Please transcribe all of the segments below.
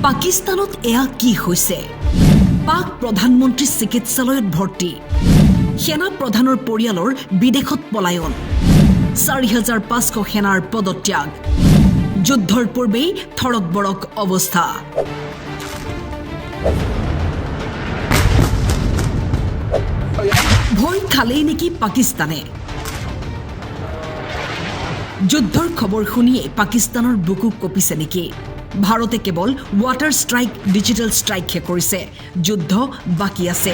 পাকিস্তানত এয়া কি হৈছে? পাক প্ৰধানমন্ত্ৰী চিকিৎসালয়ত ভৰ্তি, সেনা প্ৰধানৰ পৰিয়ালৰ বিদেশত পলায়ন, ৪৫০০ সেনাৰ পদত্যাগ, যুদ্ধৰ পূৰ্বেই থৰক বৰক অৱস্থা। ভয় খালেই নেকি পাকিস্তানে? যুদ্ধৰ খবৰ শুনিয়ে পাকিস্তানৰ বুকু কঁপিছে নেকি? ভাৰতে কেৱল ৱাটাৰ ষ্ট্ৰাইক, ডিজিটেল ষ্ট্ৰাইকহে কৰিছে, যুদ্ধ বাকী আছে।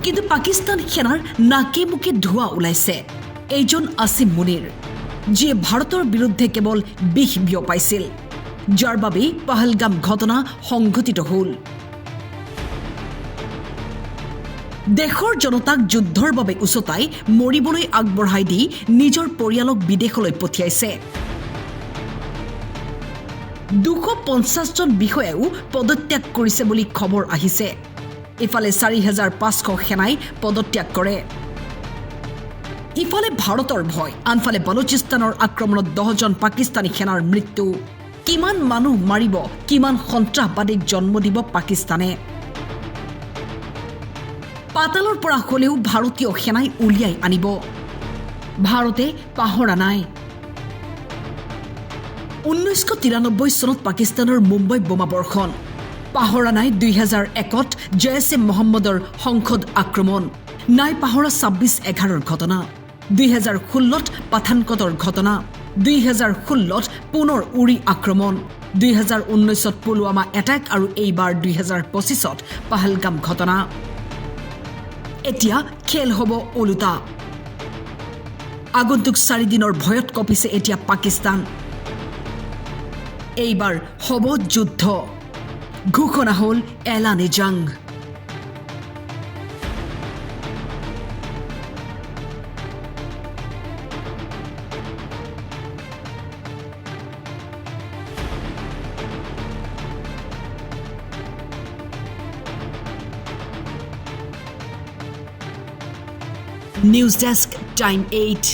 কিন্তু পাকিস্তান সেনাৰ নাকে মুখে ধোঁৱা ওলাইছে। এইজন আসিম মুনিৰ, যিয়ে ভাৰতৰ বিৰুদ্ধে কেৱল বিষ বিয়পাইছিল, যাৰ বাবেই পহলগাম ঘটনা সংঘটিত হ'ল। দেশৰ জনতাক যুদ্ধৰ বাবে উচতাই মৰিবলৈ আগবঢ়াই দি নিজৰ পৰিয়ালক বিদেশলৈ পঠিয়াইছে। ২৫০জন বিষয়াও পদত্যাগ কৰিছে বুলি খবৰ আহিছে। ইফালে ৪৫০০ সেনাই পদত্যাগ কৰে। ইফালে ভাৰতৰ ভয়, আনফালে বালুচিস্তানৰ আক্ৰমণত ১০জন পাকিস্তানী সেনাৰ মৃত্যু। কিমান মানুহ মাৰিব, কিমান সন্ত্ৰাসবাদীক জন্ম দিব পাকিস্তানে? পাতালৰ পৰা হলেও ভাৰতীয় সেনাই উলিয়াই আনিব। ভাৰতে পাহৰা নাই। ১৯৯৩ চনত পাকিস্তানৰ মুম্বাই বোমাবৰ্ষণ। পাহৰা নাই ২০০১ত জয়ছে মহম্মদৰ সংসদ আক্ৰমণ। নাই পাহৰা ২৬/১১ৰ ঘটনা, ২০১৬ত পাঠানকটৰ ঘটনা, ২০১৬ত পুনৰ উৰি আক্ৰমণ, ২০১৯ত পুলৱামা এটেক আৰু এইবাৰ ২০২৫ত পহলগাম ঘটনা। এতিয়া খেল হ'ব ওলোটা। আগন্তুক ৪ দিনৰ ভয়ত কঁপিছে এতিয়া পাকিস্তান। এইবাৰ হ'ব যুদ্ধ। ঘোষণা হ'ল এলানে জং। News Desk, Time 8.